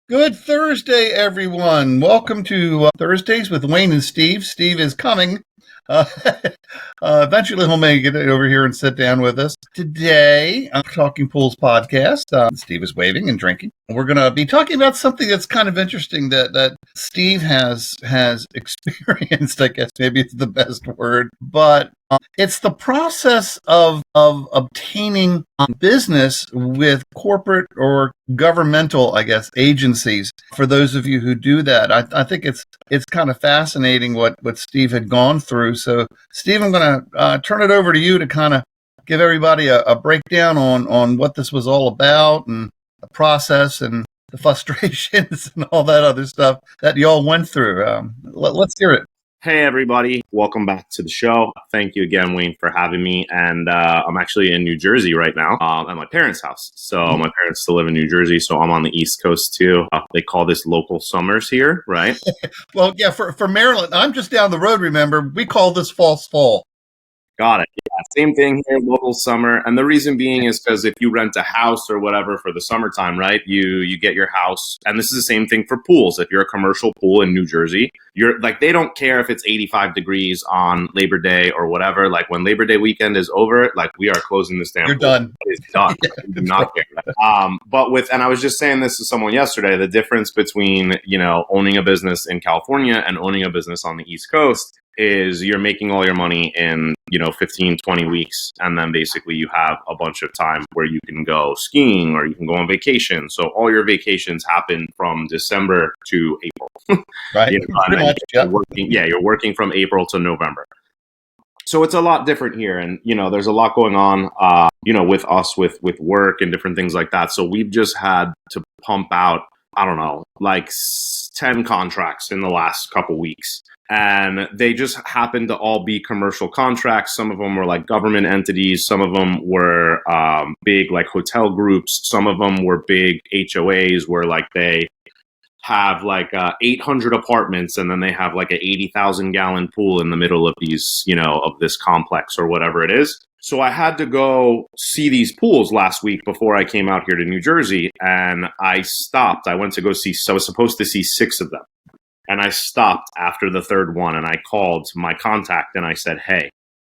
Good Thursday, everyone. Welcome to Thursdays with Wayne and Steve. Steve is coming. Uh, eventually, he'll make it over here and sit down with us. Today, on Talking Pools podcast, Steve is waving and drinking. We're going to be talking about something that's kind of interesting that Steve has experienced. I guess maybe it's the best word, but it's the process of obtaining business with corporate or governmental, I guess, agencies. For those of you who do that, I think it's kind of fascinating what Steve had gone through. So, Steve, I'm going to turn it over to you to kind of give everybody a breakdown on what this was all about and the process and the frustrations and all that other stuff that you all went through. Let's hear it. Hey, everybody. Welcome back to the show. Thank you again, Wayne, for having me. And I'm actually in New Jersey right now at my parents' house. So my parents still live in New Jersey, so I'm on the East Coast too. They call this local summers here, right? Well, yeah, for Maryland, I'm just down the road, remember. We call this false fall. Got it. Yeah, same thing here, local summer. And the reason being is because if you rent a house or whatever for the summertime, right, you get your house. And this is the same thing for pools. If you're a commercial pool in New Jersey, you're like, they don't care if it's 85 degrees on Labor Day or whatever. Like when Labor Day weekend is over, like we are closing this damn You're pool. done. It's done. We do not care. And I was just saying this to someone yesterday, the difference between, owning a business in California and owning a business on the East Coast is you're making all your money in, 15, 20 weeks. And then basically you have a bunch of time where you can go skiing or you can go on vacation. So all your vacations happen from December to April. Right. Pretty much, you're working from April to November. So it's a lot different here. And, there's a lot going on, with us, with work and different things like that. So we've just had to pump out, I don't know, like 10 contracts in the last couple weeks. And they just happened to all be commercial contracts. Some of them were like government entities. Some of them were big like hotel groups. Some of them were big HOAs where like they have like 800 apartments and then they have like an 80,000 gallon pool in the middle of these, of this complex or whatever it is. So I had to go see these pools last week before I came out here to New Jersey, and I stopped. I went to go see, so I was supposed to see 6 of them. And I stopped after the third one and I called my contact and I said, hey,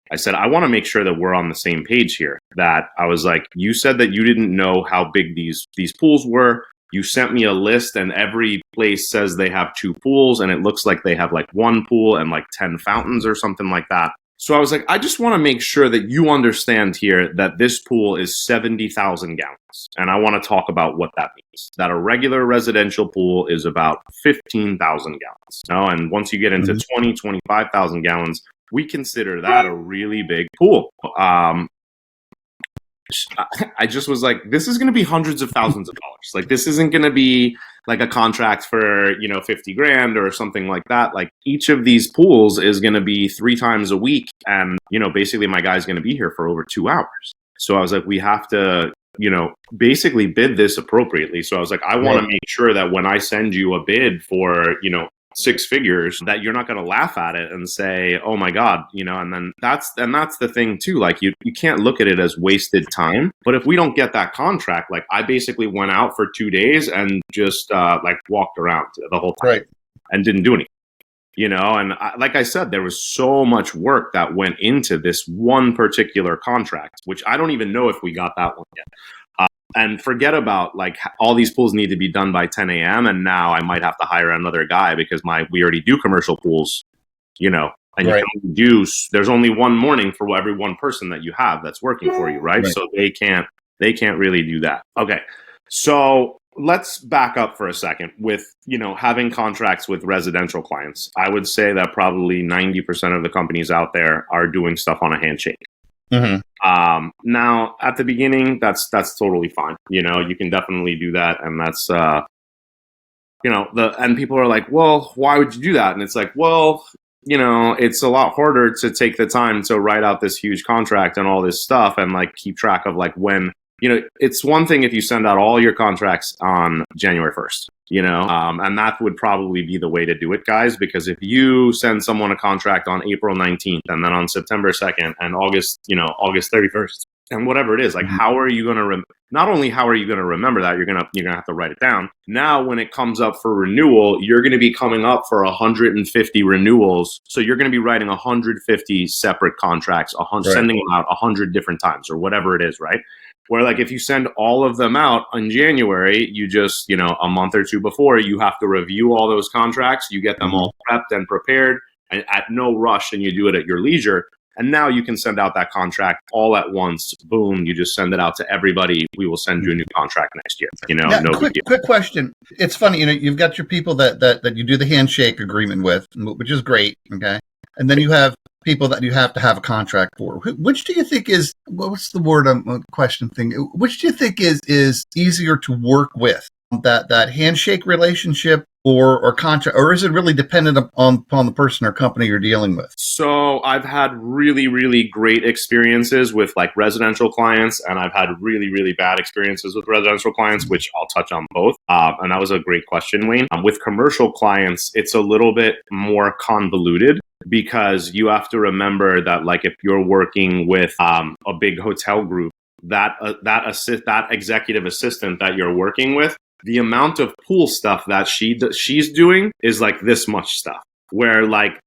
I want to make sure that we're on the same page here. That I was like, you said that you didn't know how big these pools were. You sent me a list and every place says they have 2 pools and it looks like they have like 1 pool and like 10 fountains or something like that. So I was like, I just want to make sure that you understand here that this pool is 70,000 gallons. And I want to talk about what that means. That a regular residential pool is about 15,000 gallons. And once you get into 25,000 gallons, we consider that a really big pool. I just was like, this is going to be hundreds of thousands of dollars. Like, this isn't going to be like a contract for, 50 grand or something like that. Like each of these pools is going to be 3 times a week. And, basically my guy's going to be here for over 2 hours. So I was like, we have to, basically bid this appropriately. So I was like, I want to make sure that when I send you a bid for, 6 figures, that you're not going to laugh at it and say, oh my God, and then that's the thing too. Like you can't look at it as wasted time. But if we don't get that contract, like I basically went out for 2 days and just like walked around the whole time and didn't do anything. And like I said, there was so much work that went into this one particular contract, which I don't even know if we got that one yet. And forget about like all these pools need to be done by 10 a.m. And now I might have to hire another guy because we already do commercial pools, and you can only there's only one morning for every one person that you have that's working for you, right? So they can't really do that. Okay. So let's back up for a second with, having contracts with residential clients. I would say that probably 90% of the companies out there are doing stuff on a handshake. Mm-hmm. Now at the beginning, that's totally fine. You can definitely do that. And that's, and people are like, well, why would you do that? And it's like, well, it's a lot harder to take the time to write out this huge contract and all this stuff and like keep track of like when, it's one thing if you send out all your contracts on January 1st, and that would probably be the way to do it, guys, because if you send someone a contract on April 19th and then on September 2nd and August 31st, And whatever it is, like, how are you going to not only how are you going to remember that, you're going to have to write it down. Now when it comes up for renewal, you're going to be coming up for 150 renewals, so you're going to be writing 150 separate contracts, sending them out 100 different times or whatever it is, right? Where, like, if you send all of them out in January, you just, a month or two before, you have to review all those contracts, you get them all prepped and prepared and at no rush, and you do it at your leisure. And now you can send out that contract all at once. Boom, you just send it out to everybody. We will send you a new contract next year. Quick question. It's funny, you've got your people that you do the handshake agreement with, which is great, okay? And then you have people that you have to have a contract for. Which do you think is, what's the word question thing? Which do you think is easier to work with? That handshake relationship or contract, or is it really dependent upon the person or company you're dealing with? So I've had really, really great experiences with like residential clients, and I've had really, really bad experiences with residential clients, which I'll touch on both. And that was a great question, Wayne. With commercial clients, it's a little bit more convoluted, because you have to remember that, like, if you're working with a big hotel group, that executive assistant that you're working with, the amount of pool stuff that she's doing is like this much stuff, where, like,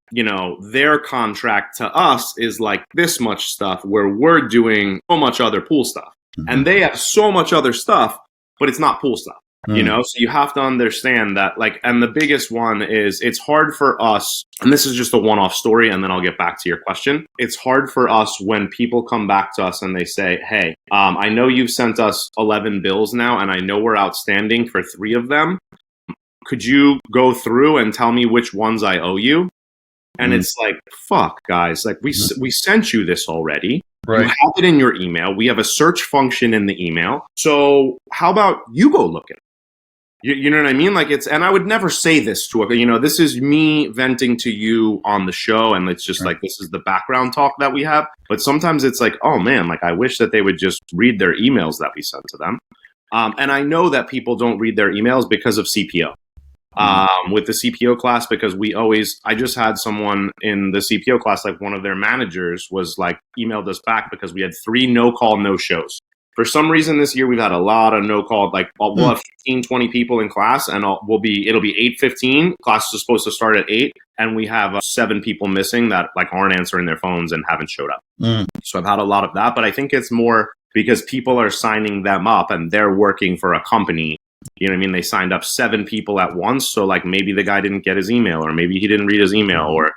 their contract to us is like this much stuff, where we're doing so much other pool stuff, and they have so much other stuff, but it's not pool stuff. So you have to understand that, like, and the biggest one is, it's hard for us, and this is just a one-off story, and then I'll get back to your question. It's hard for us when people come back to us and they say, hey, I know you've sent us 11 bills now, and I know we're outstanding for 3 of them. Could you go through and tell me which ones I owe you? And it's like, fuck, guys, like, we sent you this already. Right. You have it in your email. We have a search function in the email. So how about you go look at it? You know what I mean? Like, and I would never say this to this is me venting to you on the show, and it's just like, this is the background talk that we have. But sometimes it's like, oh man, like, I wish that they would just read their emails that we send to them. And I know that people don't read their emails because of CPO. With the CPO class, because I just had someone in the CPO class, like, one of their managers was like, emailed us back because we had 3 no-call, no-shows. For some reason this year, we've had a lot of no-call, like, we'll have 15, 20 people in class, and it'll be 8:15. Class is supposed to start at 8, and we have 7 people missing that, like, aren't answering their phones and haven't showed up. So I've had a lot of that, but I think it's more because people are signing them up and they're working for a company. You know what I mean? They signed up 7 people at once, so, like, maybe the guy didn't get his email, or maybe he didn't read his email, or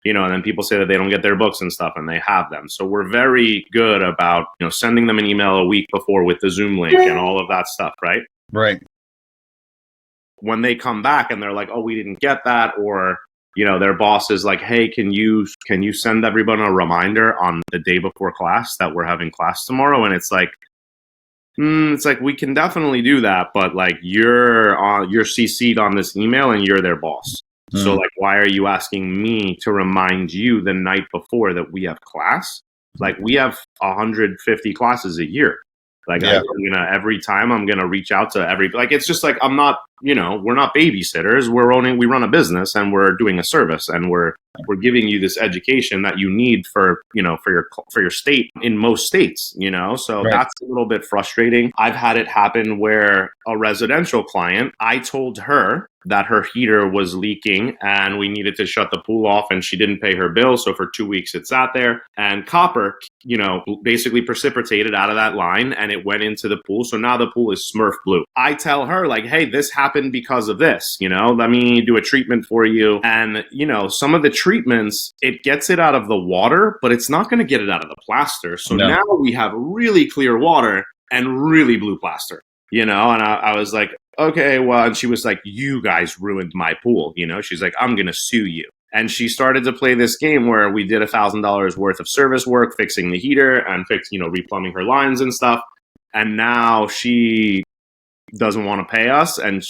and then people say that they don't get their books and stuff, and they have them. So we're very good about, sending them an email a week before with the Zoom link and all of that stuff, right? Right. When they come back and they're like, oh, we didn't get that, or, their boss is like, hey, can you send everyone a reminder on the day before class that we're having class tomorrow? And it's like, we can definitely do that, but, like, you're CC'd on this email and you're their boss. So, like, why are you asking me to remind you the night before that we have class? Like, we have 150 classes a year. Like, every time I'm gonna reach out to it's just like, I'm not, we're not babysitters. We run a business, and we're doing a service, and we're giving you this education that you need for your state in most states, so that's a little bit frustrating. I've had it happen where a residential client, I told her that her heater was leaking and we needed to shut the pool off, and she didn't pay her bill. So for 2 weeks it sat there, and copper, basically precipitated out of that line and it went into the pool. So now the pool is Smurf blue. I tell her, like, hey, this happened because of this, let me do a treatment for you. And, some of the treatments, it gets it out of the water, but it's not going to get it out of the plaster. So now we have really clear water and really blue plaster, and I was like, okay, well, and she was like, you guys ruined my pool. She's like, I'm going to sue you. And she started to play this game where we did $1,000 worth of service work, fixing the heater and replumbing her lines and stuff. And now she doesn't want to pay us. And,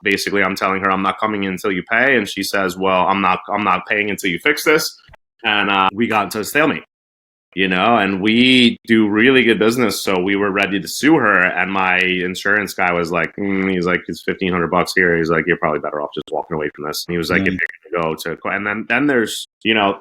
basically I'm telling her, I'm not coming in until you pay. And she says, well, I'm not paying until you fix this. And we got into a stalemate. and we do really good business. So we were ready to sue her. And my insurance guy was like, he's like, it's $1,500 here. He's like, you're probably better off just walking away from this. And he was like, if you're going to go to, and then there's,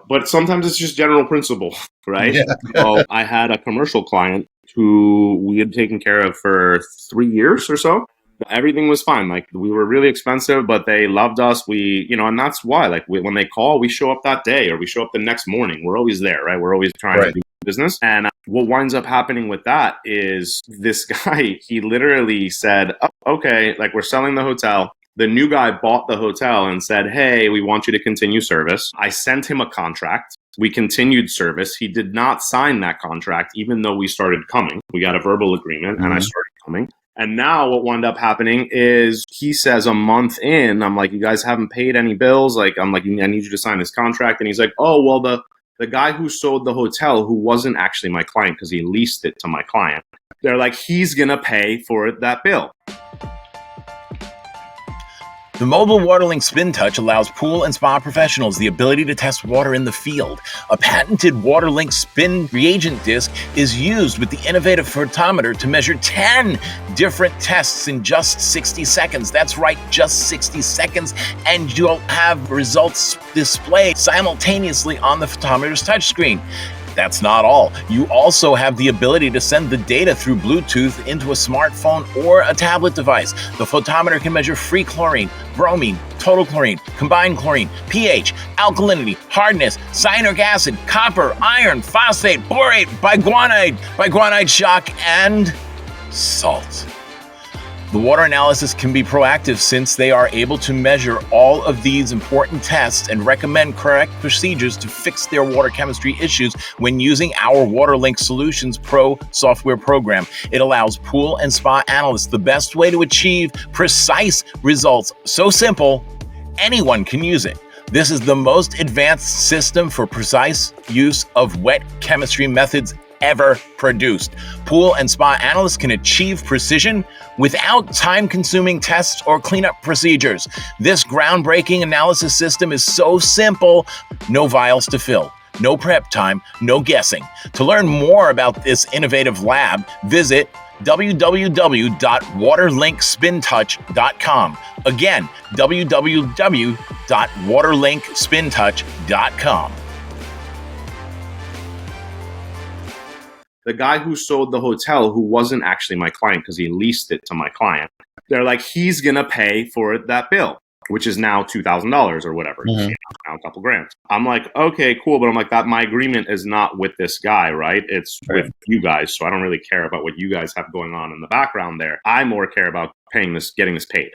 but sometimes it's just general principle, right? Yeah. So I had a commercial client who we had taken care of for 3 years or so. Everything was fine. Like, we were really expensive, but they loved us. And that's why, like, when they call, we show up that day or we show up the next morning. We're always there, right? We're always trying to do business. And what winds up happening with that is this guy, he literally said, oh, okay, like, we're selling the hotel. The new guy bought the hotel and said, hey, we want you to continue service. I sent him a contract. We continued service. He did not sign that contract, even though we started coming. We got a verbal agreement and I started coming. And now what wound up happening is he says a month in, I'm like, you guys haven't paid any bills. Like, I'm like, I need you to sign this contract. And he's like, oh, well, the guy who sold the hotel, who wasn't actually my client because he leased it to my client, they're like, he's going to pay for that bill. The mobile WaterLink Spin Touch allows pool and spa professionals the ability to test water in the field. A patented WaterLink Spin reagent disc is used with the innovative photometer to measure 10 different tests in just 60 seconds. That's right, just 60 seconds, and you'll have results displayed simultaneously on the photometer's touchscreen. That's not all. You also have the ability to send the data through Bluetooth into a smartphone or a tablet device. The photometer can measure free chlorine, bromine, total chlorine, combined chlorine, pH, alkalinity, hardness, cyanuric acid, copper, iron, phosphate, borate, biguanide shock, and salt. The water analysis can be proactive since they are able to measure all of these important tests and recommend correct procedures to fix their water chemistry issues when using our WaterLink Solutions Pro software program. It allows pool and spa analysts the best way to achieve precise results. So simple, anyone can use it. This is the most advanced system for precise use of wet chemistry methods ever produced. Pool and spa analysts can achieve precision without time-consuming tests or cleanup procedures. This groundbreaking analysis system is so simple, no vials to fill, no prep time, no guessing. To learn more about this innovative lab, visit www.waterlinkspintouch.com. Again, www.waterlinkspintouch.com. The guy who sold the hotel, who wasn't actually my client because he leased it to my client, they're like, he's going to pay for that bill, which is now $2,000 or whatever. Now a couple grand. I'm like, okay, cool. But I'm like, that my agreement is not with this guy, right? It's with you guys. So I don't really care about what you guys have going on in the background there. I more care about getting this paid.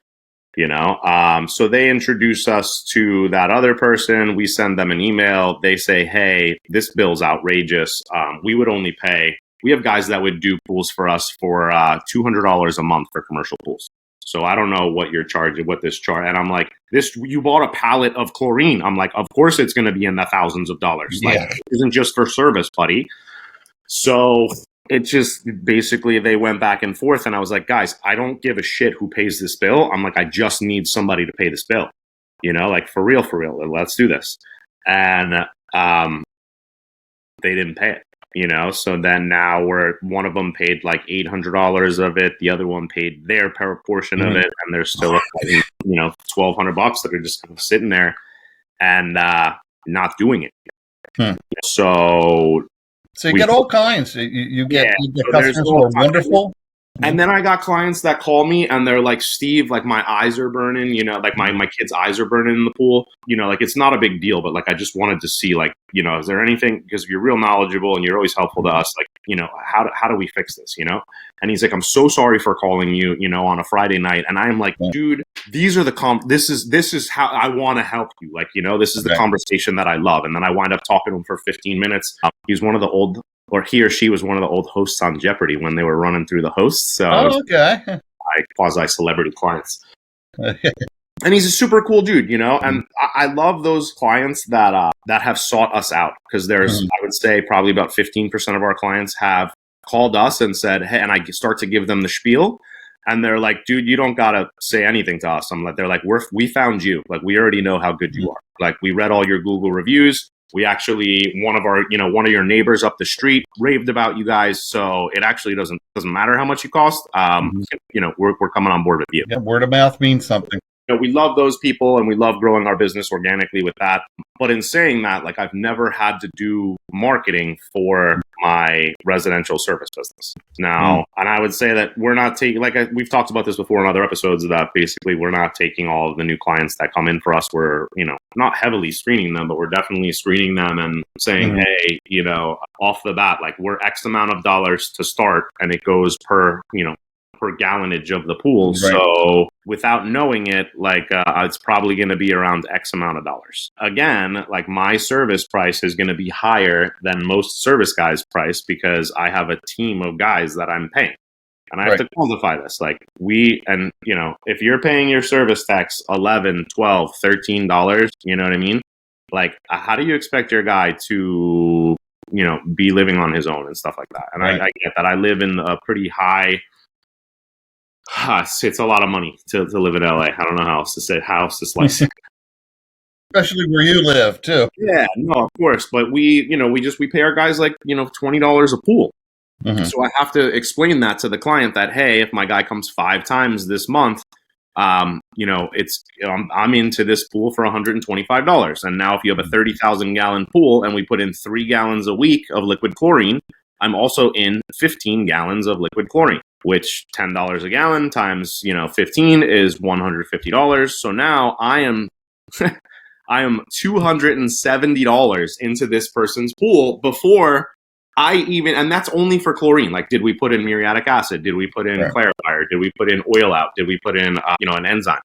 So they introduce us to that other person. We send them an email. They say, hey, this bill's outrageous. We would only pay. We have guys that would do pools for us for $200 a month for commercial pools. So I don't know what you're charging, what this charge. And I'm like, you bought a pallet of chlorine. I'm like, of course it's going to be in the thousands of dollars. Yeah. Like, it isn't just for service, buddy. So it just basically they went back and forth, and I was like, guys, I don't give a shit who pays this bill. I'm like, I just need somebody to pay this bill, like for real, let's do this. And they didn't pay it, so then now one of them paid like $800 of it. The other one paid their portion of it. And there's still, $1,200 that are just kind of sitting there and not doing it. So you get all kinds. You get so customers who are wonderful. And then I got clients that call me and they're like, Steve, like my eyes are burning, like my kids' eyes are burning in the pool. Like it's not a big deal, but like I just wanted to see like, is there anything, because you're real knowledgeable and you're always helpful to us, like, how do we fix this, And he's like, I'm so sorry for calling you, on a Friday night. And I'm like, dude, these are this is how I want to help you. Like, this is the conversation that I love. And then I wind up talking to him for 15 minutes. He's one of the old, or he or she was one of the old hosts on Jeopardy when they were running through the hosts. So I quasi-celebrity clients. And he's a super cool dude, and I love those clients that have sought us out, because there's, I would say probably about 15% of our clients have called us and said, hey, and I start to give them the spiel. And they're like, dude, you don't got to say anything to us. They're like, we found you. Like, we already know how good you are. Like, we read all your Google reviews. We actually, one of your neighbors up the street raved about you guys. So it actually doesn't matter how much you cost. We're coming on board with you. Yeah, word of mouth means something. We love those people and we love growing our business organically with that. But in saying that, like, I've never had to do marketing for my residential service business now. And I would say that we're not taking, we've talked about this before in other episodes, that basically we're not taking all of the new clients that come in for us. We're, not heavily screening them, but we're definitely screening them and saying, hey, off the bat, like, we're X amount of dollars to start, and it goes per gallonage of the pool. Right. So without knowing it, it's probably going to be around X amount of dollars. Again, like, my service price is going to be higher than most service guys' price because I have a team of guys that I'm paying. And I have to quantify this. Like, if you're paying your service techs $11, $12, $13, you know what I mean? Like, how do you expect your guy to, be living on his own and stuff like that? And I get that. I live in a pretty high, it's a lot of money to live in LA. I don't know how else to say how else to slice it. Especially where you live too. Yeah, no, of course. But we pay our guys like, $20 a pool. So I have to explain that to the client that, hey, if my guy comes 5 times this month, I'm into this pool for $125. And now if you have a 30,000 gallon pool and we put in 3 gallons a week of liquid chlorine, I'm also in 15 gallons of liquid chlorine, which $10 a gallon times, 15 is $150. So now I am $270 into this person's pool before and that's only for chlorine. Like, did we put in muriatic acid? Did we put in clarifier? Did we put in oil out? Did we put in, an enzyme?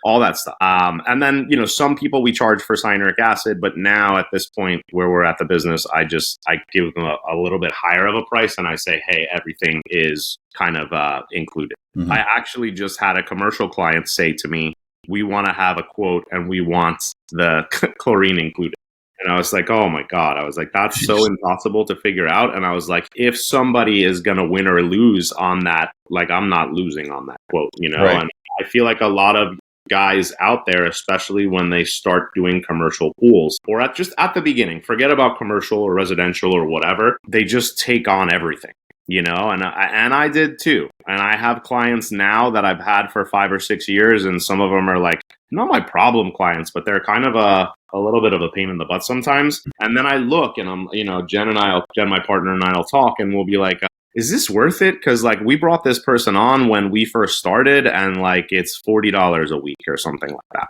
All that stuff. And then, some people we charge for cyanuric acid, but now at this point where we're at the business, I give them a little bit higher of a price and I say, hey, everything is kind of included. I actually just had a commercial client say to me, we want to have a quote and we want the chlorine included. And I was like, oh my God. I was like, that's so impossible to figure out. And I was like, if somebody is going to win or lose on that, like, I'm not losing on that quote, Right. And I feel like a lot of guys out there, especially when they start doing commercial pools or at the beginning, forget about commercial or residential or whatever. They just take on everything, and I did too. And I have clients now that I've had for 5 or 6 years. And some of them are like, not my problem clients, but they're kind of a little bit of a pain in the butt sometimes. And then I look and I'm, Jen, my partner and I'll talk and we'll be like, is this worth it? Because like, we brought this person on when we first started and like, it's $40 a week or something like that.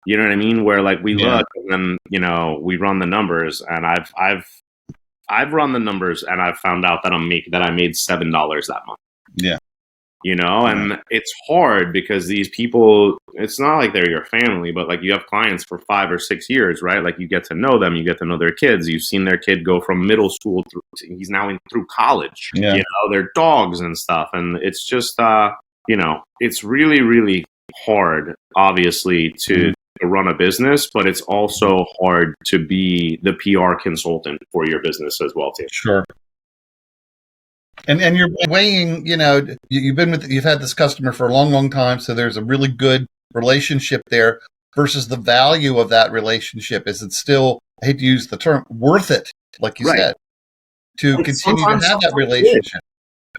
You know what I mean? Where like we look and then, we run the numbers and I've run the numbers and I've found out that I made $7 that month. Yeah. And it's hard because these people, it's not like they're your family, but like you have clients for 5 or 6 years, right? Like you get to know them, you get to know their kids. You've seen their kid go from middle school he's now through college, their dogs and stuff. And it's just, it's really, really hard, obviously, to run a business, but it's also hard to be the PR consultant for your business as well, too. Sure. And you're weighing, you've had this customer for a long, long time. So there's a really good relationship there versus the value of that relationship. Is it still, I hate to use the term, worth it, like you said, to continue to have that relationship?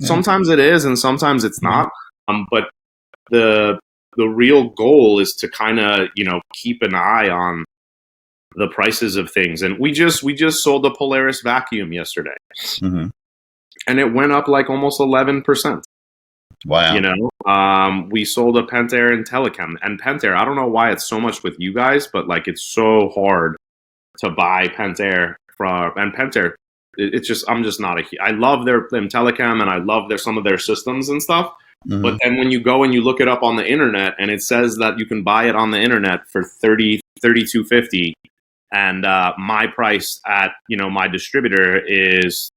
Sometimes it is, and sometimes it's not. But the real goal is to kind of, keep an eye on the prices of things. And we just sold a Polaris vacuum yesterday. And it went up like almost 11%. Wow. We sold a Pentair and Telechem. And Pentair, I don't know why it's so much with you guys, but like it's so hard to buy Pentair and Pentair. It's just, I'm just not I love them Telechem and I love some of their systems and stuff. But then when you go and you look it up on the internet and it says that you can buy it on the internet for $32.50 and my price at, my distributor is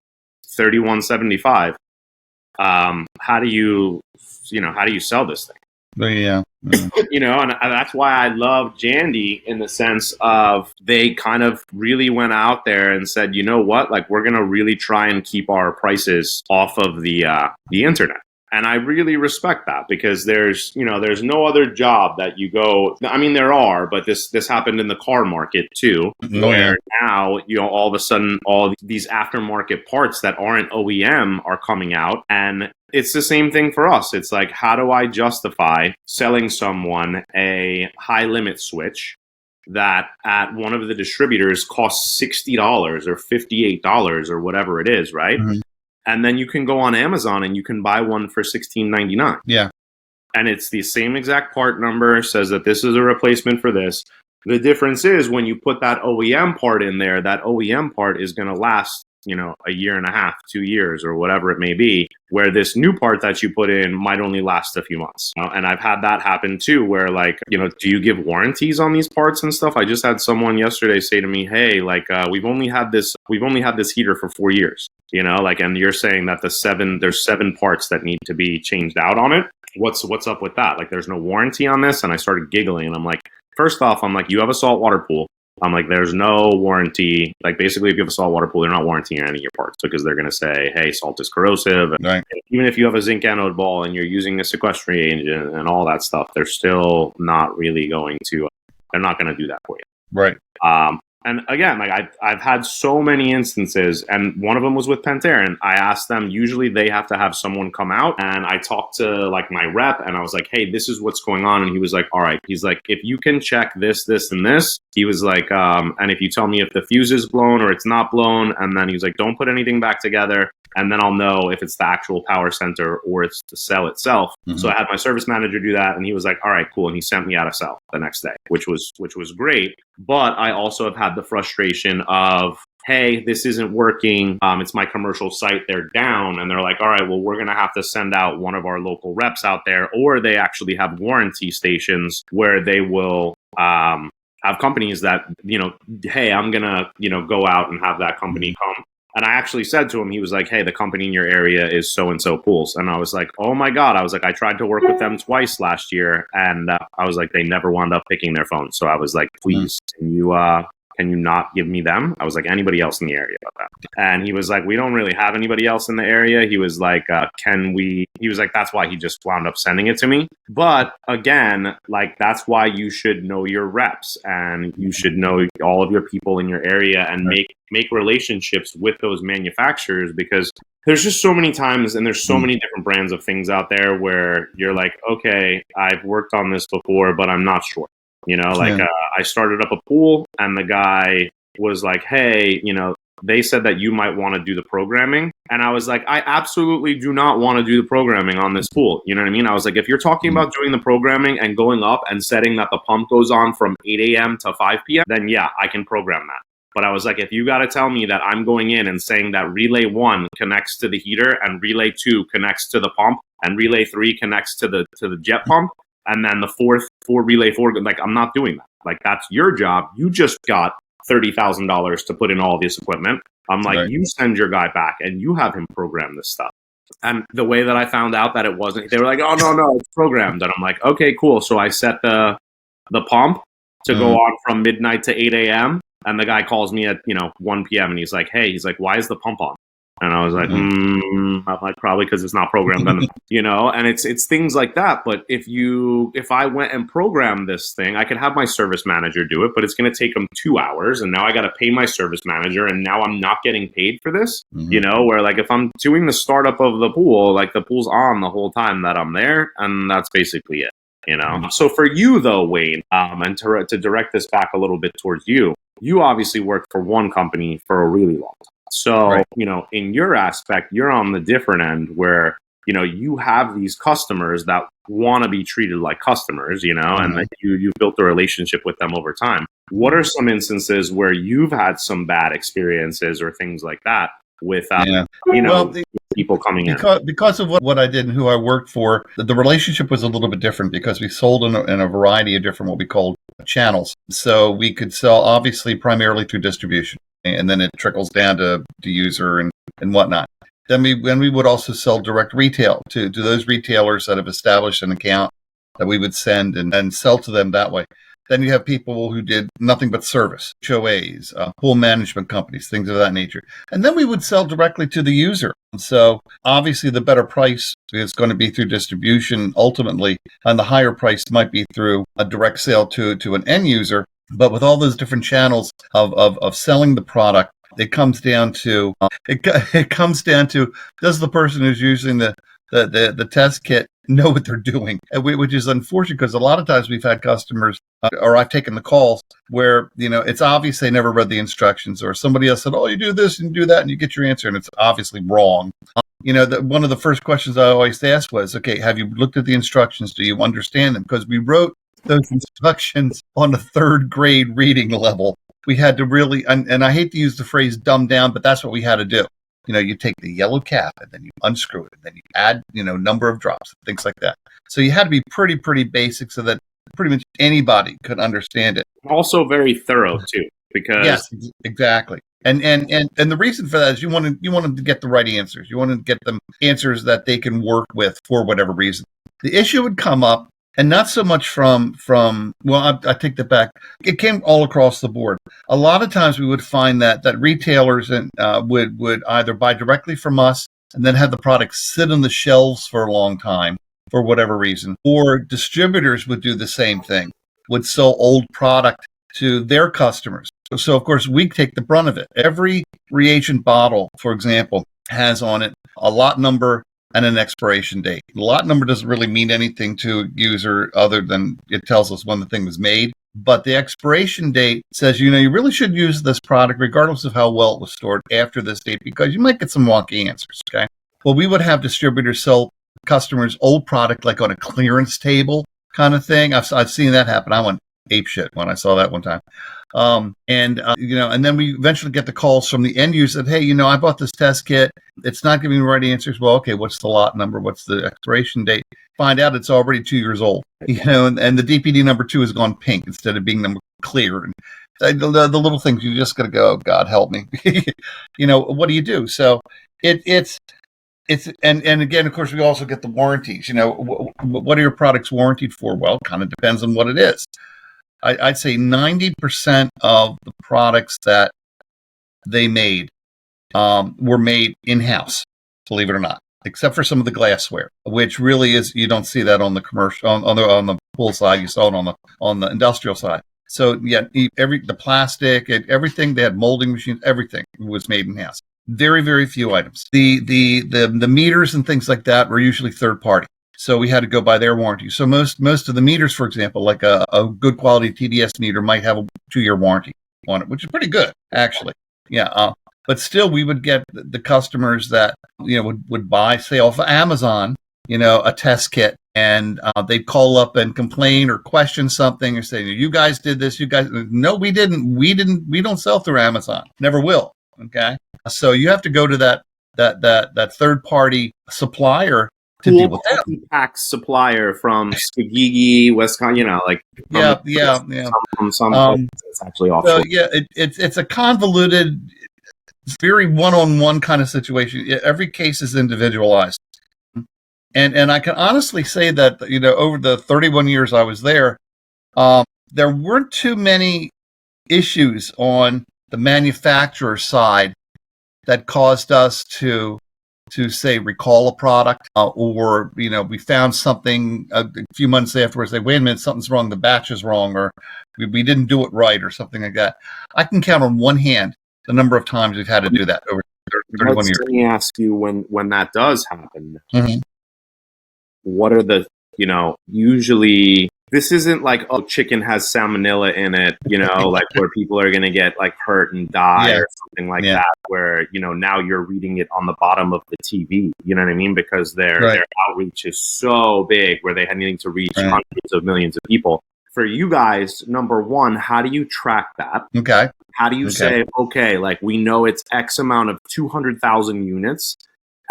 $31.75. How do you sell this thing? Yeah. And that's why I love Jandy in the sense of they kind of really went out there and said, you know what, like we're going to really try and keep our prices off of the internet. And I really respect that, because there's no other job that you go. I mean, there are, but this happened in the car market too, where now, all of a sudden, all these aftermarket parts that aren't OEM are coming out. And it's the same thing for us. It's like, how do I justify selling someone a high limit switch that at one of the distributors costs $60 or $58 or whatever it is, right? Mm-hmm. And then you can go on Amazon and you can buy one for $16.99. Yeah. And it's the same exact part number, says that this is a replacement for this. The difference is when you put that OEM part in there, that OEM part is going to last, a year and a half, 2 years, or whatever it may be, where this new part that you put in might only last a few months. And I've had that happen too, where do you give warranties on these parts and stuff? I just had someone yesterday say to me, hey, we've only had this heater for 4 years, and you're saying that there's 7 parts that need to be changed out on it. What's up with that? There's no warranty on this. And I started giggling, and I'm like, first off, you have a saltwater pool. I'm like, there's no warranty. Basically, if you have a saltwater pool, they're not warranting any of your parts, because they're going to say, hey, salt is corrosive. Right. Even if you have a zinc anode ball and you're using a sequestering agent and all that stuff, they're still not really they're not going to do that for you. Right. And again, I've had so many instances, and one of them was with Pantera, and I asked them, usually they have to have someone come out, and I talked to my rep, and I was like, hey, this is what's going on. And he was like, all right. He's like, if you can check this, this, and this, he was like, and if you tell me if the fuse is blown or it's not blown, and then he was like, don't put anything back together, and then I'll know if it's the actual power center or it's the cell itself. Mm-hmm. So I had my service manager do that, and he was like, all right, cool. And he sent me out a cell the next day, which was great. But I also have had the frustration of, hey, this isn't working. It's my commercial site. They're down. And they're like, all right, well, we're going to have to send out one of our local reps out there. Or they actually have warranty stations where they will have companies that, hey, I'm going to, go out and have that company come. And I actually said to him, he was like, hey, the company in your area is so-and-so pools. And I was like, oh my God. I was like, I tried to work with them twice last year. And I was like, they never wound up picking their phone. So I was like, please, can you not give me them? I was like, anybody else in the area about that? And he was like, we don't really have anybody else in the area. He was like, he was like, that's why he just wound up sending it to me. But again, that's why you should know your reps, and you should know all of your people in your area, and make relationships with those manufacturers, because there's just so many times, and there's so many different brands of things out there where you're like, okay, I've worked on this before, but I'm not sure. I started up a pool, and the guy was like, hey, they said that you might want to do the programming. And I was like, I absolutely do not want to do the programming on this pool. You know what I mean? I was like, if you're talking about doing the programming and going up and setting that the pump goes on from 8 a.m. to 5 p.m., then yeah, I can program that. But I was like, if you got to tell me that I'm going in and saying that relay 1 connects to the heater, and relay 2 connects to the pump, and relay 3 connects to the jet pump, and then the fourth relay 4, I'm not doing that. That's your job. You just got $30,000 to put in all this equipment. I'm like, right. You send your guy back and you have him program this stuff. And the way that I found out that it wasn't, they were like, oh, no, it's programmed. And I'm like, okay, cool. So I set the pump to go on from midnight to 8 a.m. And the guy calls me at, 1 p.m. and he's like, why is the pump on? And I was like, I'm like, probably because it's not programmed, and it's things like that. But if I went and programmed this thing, I could have my service manager do it, but it's going to take them 2 hours. And now I got to pay my service manager, and now I'm not getting paid for this, where if I'm doing the startup of the pool, the pool's on the whole time that I'm there. And that's basically it, So for you though, Wayne, and to direct this back a little bit towards you obviously worked for one company for a really long time. So, right. In your aspect, you're on the different end where, you have these customers that want to be treated like customers, and that you've built a relationship with them over time. What are some instances where you've had some bad experiences or things like that with, people coming in? Because of what I did and who I worked for, the relationship was a little bit different, because we sold in a variety of different what we called channels. So we could sell obviously primarily through distribution, and then it trickles down to user and whatnot. Then we would also sell direct retail to those retailers that have established an account that we would send and sell to them that way. Then you have people who did nothing but service, HOAs, pool management companies, things of that nature. And then we would sell directly to the user. So obviously the better price It's going to be through distribution ultimately, and the higher price might be through a direct sale to an end user. But with all those different channels of selling the product, it comes down to does the person who's using the test kit know what they're doing, which is unfortunate because a lot of times we've had customers or I've taken the calls where it's obvious they never read the instructions, or somebody else said, oh, you do this and do that and you get your answer, and it's obviously wrong. One of the first questions I always asked was, okay, have you looked at the instructions? Do you understand them? Because we wrote those instructions on a third grade reading level. We had to really, and I hate to use the phrase dumb down, but that's what we had to do. You take the yellow cap and then you unscrew it and then you add, number of drops, things like that. So you had to be pretty basic so that pretty much anybody could understand it. Also very thorough too, because yes, exactly. And the reason for that is you wanted to get the right answers. You wanted to get them answers that they can work with for whatever reason. The issue would come up, and not so much from I take that back. It came all across the board. A lot of times we would find that retailers would either buy directly from us and then have the product sit on the shelves for a long time for whatever reason, or distributors would do the same thing, would sell old product to their customers. So of course we take the brunt of it. Every reagent bottle, for example, has on it a lot number and an expiration date. The lot number doesn't really mean anything to a user other than it tells us when the thing was made. But the expiration date says, you really should use this product regardless of how well it was stored after this date, because you might get some wonky answers, okay? Well, we would have distributors sell customers old product like on a clearance table kind of thing. I've seen that happen. I went ape shit when I saw that one time. And then we eventually get the calls from the end user that, hey, I bought this test kit. It's not giving me the right answers. Well, okay, what's the lot number? What's the expiration date? Find out it's already 2 years old, and the DPD number 2 has gone pink instead of being number clear. And the little things, you just got to go, God help me. What do you do? So it's and again, of course, we also get the warranties. What are your products warranted for? Well, it kind of depends on what it is. I'd say 90% of the products that they made were made in-house, believe it or not, except for some of the glassware, which really is, you don't see that on the commercial, on the pool side. You saw it on the industrial side. So yeah, the plastic, everything, they had molding machines, everything was made in-house. Very, very few items. The meters and things like that were usually third party. So we had to go by their warranty. So most of the meters, for example, like a good quality TDS meter might have a 2-year warranty on it, which is pretty good, actually. Yeah. But still, we would get the customers that would buy, say, off of Amazon, a test kit, and they'd call up and complain or question something or say, "You guys did this. You guys." No, we didn't. We don't sell through Amazon. Never will. Okay. So you have to go to that third party supplier to deal with that. Pack supplier from Skagigi, Wisconsin, from some it's actually offshore. So yeah, it's a convoluted, very one-on-one kind of situation. Every case is individualized, and I can honestly say that over the 31 years I was there weren't too many issues on the manufacturer side that caused us to say recall a product or we found something a few months afterwards, say, wait a minute, something's wrong, the batch is wrong, or we didn't do it right or something like that. I can count on one hand the number of times we've had to do that over 31 years. Let me ask you, when that does happen, mm-hmm. What are the usually, this isn't like, oh, chicken has salmonella in it, like where people are going to get like hurt and die or something like that, where, now you're reading it on the bottom of the TV, you know what I mean? Because their outreach is so big where they needing to reach hundreds of millions of people. For you guys, number one, how do you track that? Okay. How do you say, okay, like we know it's X amount of 200,000 units.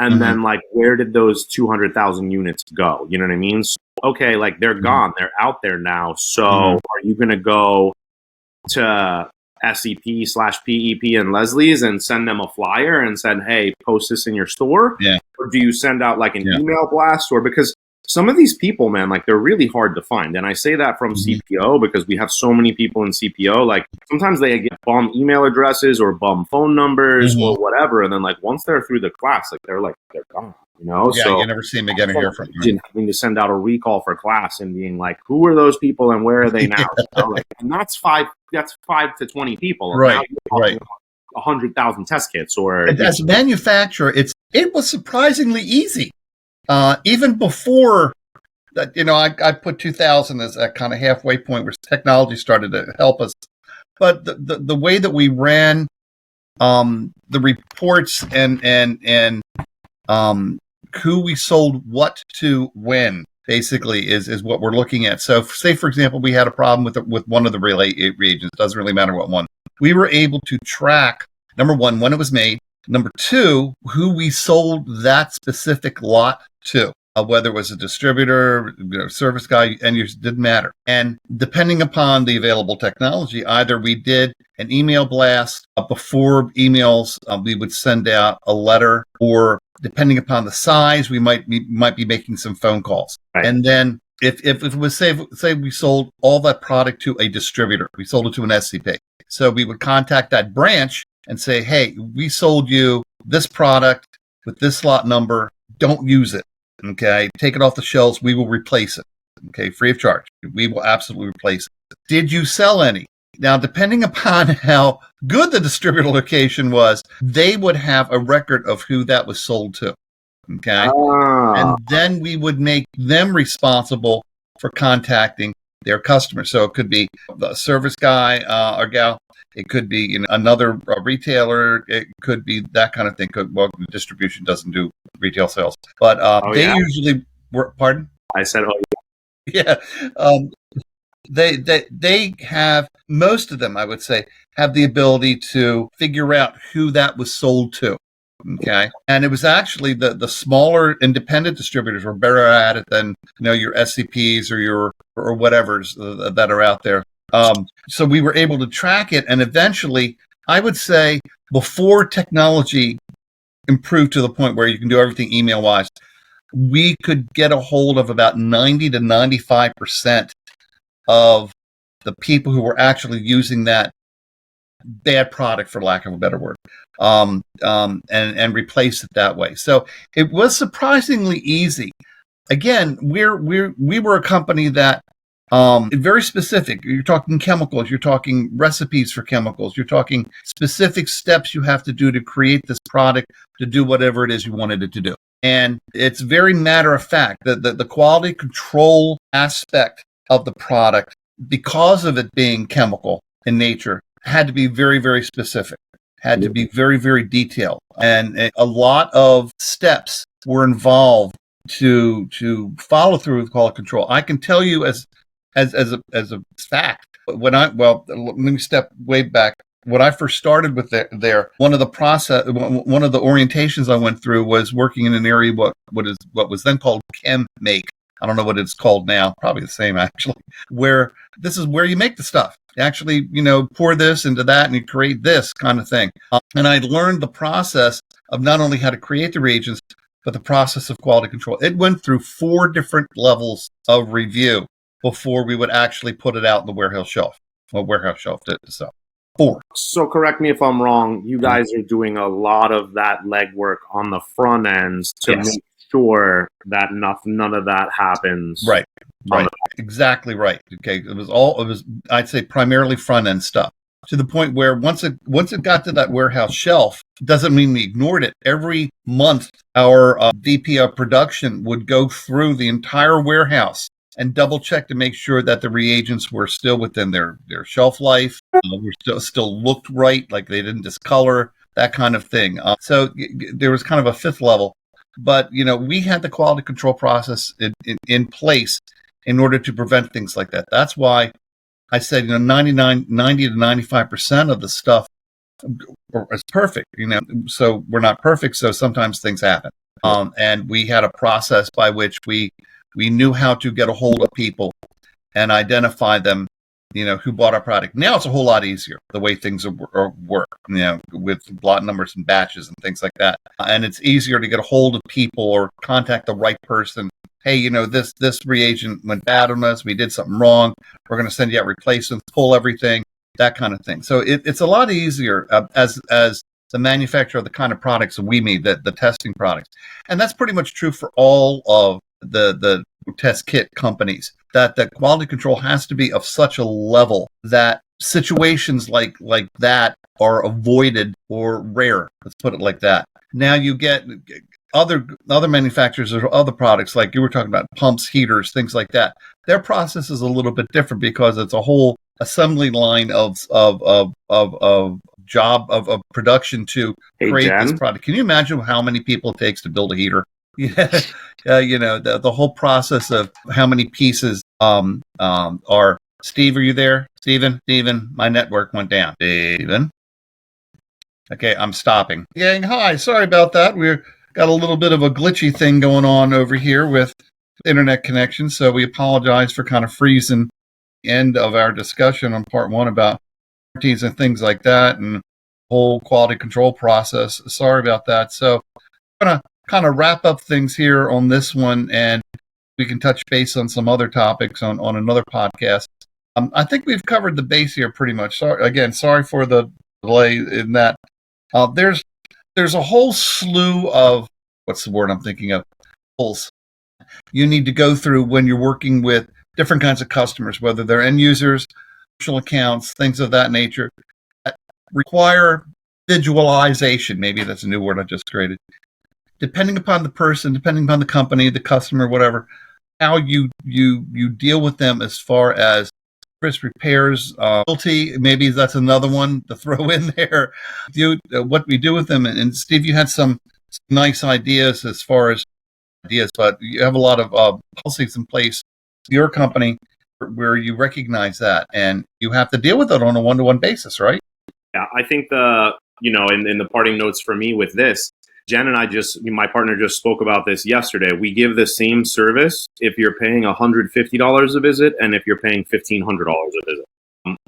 And then, like, where did those 200,000 units go? You know what I mean? So, okay, like, they're gone. They're out there now. So are you going to go to SEP/PEP and Leslie's and send them a flyer and said, hey, post this in your store? Yeah. Or do you send out, like, an email blast? Or because some of these people, man, like, they're really hard to find. And I say that from CPO because we have so many people in CPO. Like, sometimes they get bum email addresses or bum phone numbers or whatever. And then, like, once they're through the class, like, they're gone. you know. Yeah, So you never see them again or hear from them. imagine having to send out a recall for class and being like, who are those people and where are they now? Yeah. You know, like, and that's five to 20 people. And Right, now you're talking right. about 100,000 test kits, or And as a manufacturer, it was surprisingly easy. Even before that, I put 2000 as that kind of halfway point where technology started to help us. But the way that we ran the reports and who we sold what to when basically is what we're looking at. So, say for example, we had a problem with one of the relay reagents. Doesn't really matter what one. We were able to track, number one, when it was made. Number two, who we sold that specific lot to. Whether it was a distributor, service guy, and it didn't matter. And depending upon the available technology, either we did an email blast before emails, we would send out a letter, or depending upon the size, we might be making some phone calls. Right. And then if it was say we sold all that product to a distributor, we sold it to an SCP. So we would contact that branch and say, hey, we sold you this product with this lot number. Don't use it. Okay, take it off the shelves. We will replace it. Okay, free of charge. We will absolutely replace it. Did you sell any? Now, depending upon how good the distributor location was, they would have a record of who that was sold to. Okay, and then we would make them responsible for contacting their customers. So it could be the service guy or gal. It could be another retailer. It could be that kind of thing. Well, distribution doesn't do retail sales, but they usually work. Pardon? I said, oh yeah. They have, most of them, I would say, have the ability to figure out who that was sold to. Okay, and it was actually the smaller independent distributors were better at it than your SCPs or whatever's that are out there. So we were able to track it, and eventually, I would say, before technology improved to the point where you can do everything email-wise, we could get a hold of about 90 to 95% of the people who were actually using that bad product, for lack of a better word, and replace it that way. So it was surprisingly easy. Again, we were a company that very specific. You're talking chemicals, you're talking recipes for chemicals, you're talking specific steps you have to do to create this product to do whatever it is you wanted it to do. And it's very matter of fact that the quality control aspect of the product, because of it being chemical in nature, had to be very, very specific, had to be very, very detailed. And a lot of steps were involved to follow through with quality control. I can tell you as a fact, let me step way back. When I first started with one of the orientations I went through was working in an area what was then called chem make. I don't know what it's called now. Probably the same, actually. Where this is where you make the stuff. You actually, pour this into that and you create this kind of thing. And I learned the process of not only how to create the reagents, but the process of quality control. It went through 4 different levels of review before we would actually put it out in the warehouse shelf to sell. 4. So correct me if I'm wrong. You guys are doing a lot of that legwork on the front ends to make sure that none of that happens. Right. Exactly right. Okay. It was I'd say primarily front end stuff, to the point where once it got to that warehouse shelf, doesn't mean we ignored it. Every month, our VP of production would go through the entire warehouse and double check to make sure that the reagents were still within their shelf life, were still looked right, like they didn't discolor, that kind of thing. So there was kind of a 5th level, but we had the quality control process in place in order to prevent things like that. That's why I said 90 to 95% of the stuff is perfect. So we're not perfect, so sometimes things happen. And we had a process by which we knew how to get a hold of people and identify them, who bought our product. Now it's a whole lot easier, the way things work, with lot numbers and batches and things like that. And it's easier to get a hold of people or contact the right person. Hey, this reagent went bad on us. We did something wrong. We're going to send you out replacements, pull everything, that kind of thing. So it's a lot easier as the manufacturer of the kind of products that we made, the testing products. And that's pretty much true for all of the test kit companies, that the quality control has to be of such a level that situations like that are avoided or rare. Let's put it like that. Now you get other manufacturers or other products, like you were talking about, pumps, heaters, things like that. Their process is a little bit different because it's a whole assembly line of production to create this product. Can you imagine how many people it takes to build a heater? Yeah, the whole process of how many pieces are. Steve, are you there? Steven, my network went down. Steven. Okay, I'm stopping. Gang, hi. Sorry about that. We've got a little bit of a glitchy thing going on over here with internet connection, so we apologize for kind of freezing the end of our discussion on part one about warranties and things like that and the whole quality control process. Sorry about that. So I'm going to kind of wrap up things here on this one, and we can touch base on some other topics on another podcast. I think we've covered the base here pretty much. Sorry for the delay in that. There's a whole slew of, what's the word I'm thinking of, rules you need to go through when you're working with different kinds of customers, whether they're end users, social accounts, things of that nature, that require visualization. Maybe that's a new word I just created. Depending upon the person, depending upon the company, the customer, whatever, how you deal with them as far as service repairs, loyalty, maybe that's another one to throw in there. What we do with them. And Steve, you had some nice ideas as far as ideas, but you have a lot of policies in place in your company where you recognize that and you have to deal with it on a one-to-one basis, right? Yeah, I think in the parting notes for me with this, Jen and my partner just spoke about this yesterday. We give the same service if you're paying $150 a visit and if you're paying $1,500 a visit.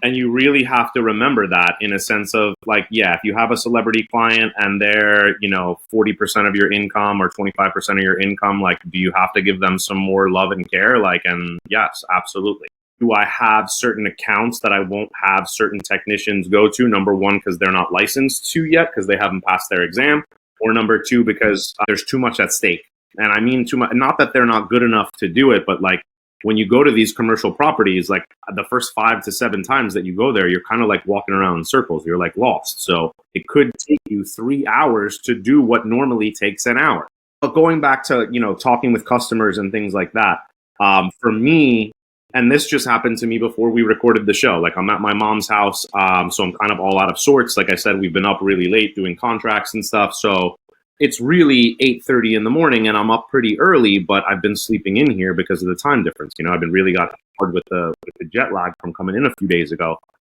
And you really have to remember that in a sense of like, yeah, if you have a celebrity client and they're, 40% of your income or 25% of your income, like, do you have to give them some more love and care? Like, and yes, absolutely. Do I have certain accounts that I won't have certain technicians go to? Number one, because they're not licensed to yet because they haven't passed their exam. Or number two, because there's too much at stake. And I mean too much, not that they're not good enough to do it, but like when you go to these commercial properties, like the first 5 to 7 times that you go there, you're kind of like walking around in circles. You're like lost. So it could take you 3 hours to do what normally takes an hour. But going back to, talking with customers and things like that, for me, and this just happened to me before we recorded the show. Like I'm at my mom's house, so I'm kind of all out of sorts. Like I said, we've been up really late doing contracts and stuff. So it's really 8:30 in the morning, and I'm up pretty early. But I've been sleeping in here because of the time difference. I've been really got hard with the jet lag from coming in a few days ago.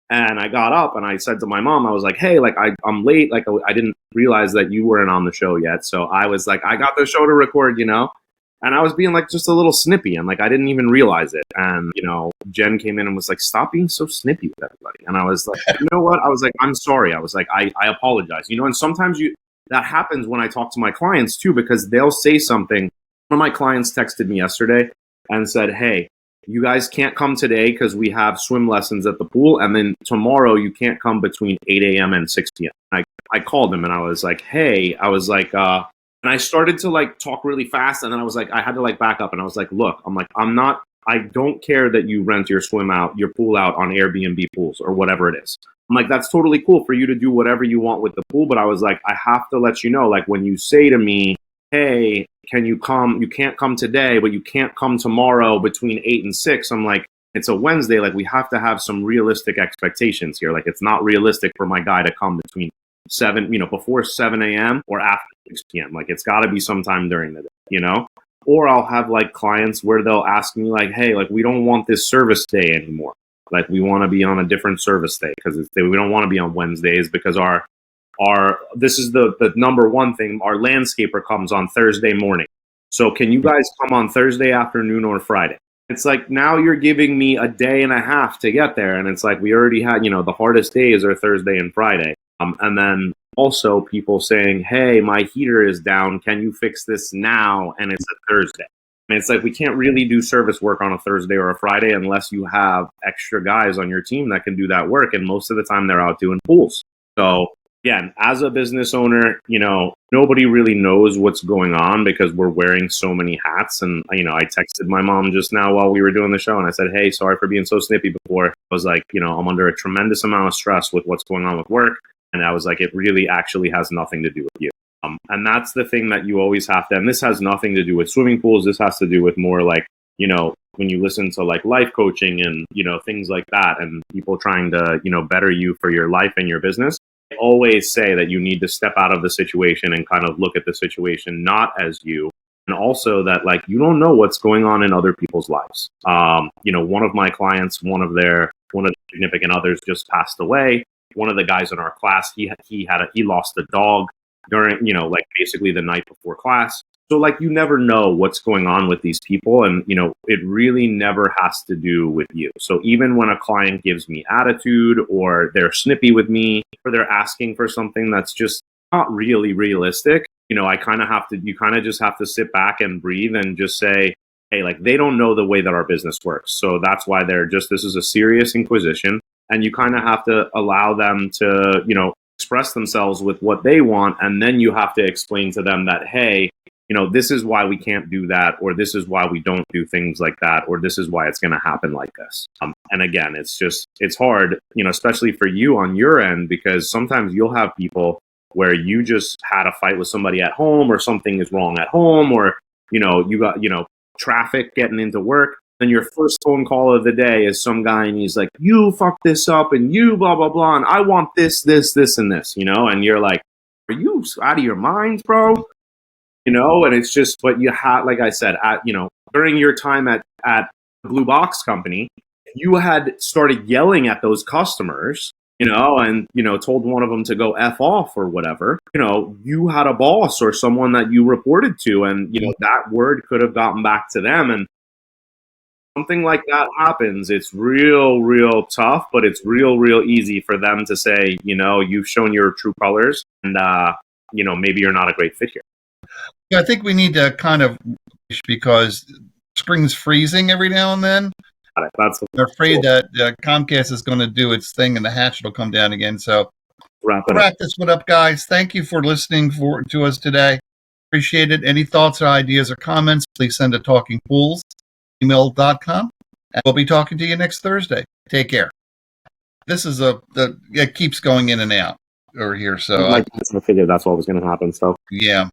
And I got up and I said to my mom, I was like, hey, like I'm late. Like I didn't realize that you weren't on the show yet. So I was like, I got the show to record, And I was being like just a little snippy and like I didn't even realize it. And, Jen came in and was like, stop being so snippy with everybody. And I was like, you know what? I was like, I'm sorry. I was like, I apologize. And sometimes that happens when I talk to my clients too, because they'll say something. One of my clients texted me yesterday and said, hey, you guys can't come today because we have swim lessons at the pool. And then tomorrow you can't come between 8 a.m. and 6 p.m. I called him and I was like, hey, and I started to like talk really fast. And then I was like, I had to like back up and I was like, look, I don't care that you rent your pool out on Airbnb pools or whatever it is. I'm like, that's totally cool for you to do whatever you want with the pool. But I was like, I have to let you know, like when you say to me, hey, can you come? You can't come today, but you can't come tomorrow between 8 and 6. I'm like, it's a Wednesday. Like we have to have some realistic expectations here. Like it's not realistic for my guy to come between before 7 a.m. or after 6 p.m. Like it's got to be sometime during the day, Or I'll have like clients where they'll ask me like, hey, like we don't want this service day anymore. Like we want to be on a different service day because we don't want to be on Wednesdays because this is the number one thing. Our landscaper comes on Thursday morning. So can you guys come on Thursday afternoon or Friday? It's like now you're giving me a day and a half to get there. And it's like we already had, the hardest days are Thursday and Friday. And then also people saying, hey, my heater is down. Can you fix this now? And it's a Thursday. And it's like we can't really do service work on a Thursday or a Friday unless you have extra guys on your team that can do that work. And most of the time they're out doing pools. So again, as a business owner, nobody really knows what's going on because we're wearing so many hats. And, I texted my mom just now while we were doing the show and I said, hey, sorry for being so snippy before. I was like, I'm under a tremendous amount of stress with what's going on with work. And I was like, it really actually has nothing to do with you. And that's the thing that you always have to, and this has nothing to do with swimming pools. This has to do with more like, when you listen to like life coaching and, things like that and people trying to, better you for your life and your business. I always say that you need to step out of the situation and kind of look at the situation not as you, and also that like you don't know what's going on in other people's lives. One of my clients, one of the significant others just passed away. One of the guys in our class, he lost a dog during, like basically the night before class. So like you never know what's going on with these people, and it really never has to do with you. So even when a client gives me attitude or they're snippy with me or they're asking for something that's just not really realistic, you kind of just have to sit back and breathe and just say, hey, like they don't know the way that our business works. So that's why this is a serious inquisition, and you kind of have to allow them to, express themselves with what they want, and then you have to explain to them that, hey, this is why we can't do that, or this is why we don't do things like that, or this is why it's going to happen like this. And again, it's hard, especially for you on your end, because sometimes you'll have people where you just had a fight with somebody at home, or something is wrong at home, or, you got, traffic getting into work. And your first phone call of the day is some guy and he's like, you fucked this up and you blah, blah, blah. And I want this, and this, and you're like, are you out of your mind, bro? And it's just, but you had, like I said, during your time at the Blue Box Company, you had started yelling at those customers, and, told one of them to go F off or whatever, you had a boss or someone that you reported to, and, that word could have gotten back to them. And something like that happens, it's real tough, but it's real easy for them to say, you've shown your true colors, and, maybe you're not a great fit here. I think we need to kind of, because spring's freezing every now and then. They're afraid that Comcast is going to do its thing and the hatchet will come down again. So wrap this one up, guys. Thank you for listening to us today. Appreciate it. Any thoughts or ideas or comments, please send to talkingpools@gmail.com. And we'll be talking to you next Thursday. Take care. This is it keeps going in and out over here. So I figured that's what was going to happen. So yeah.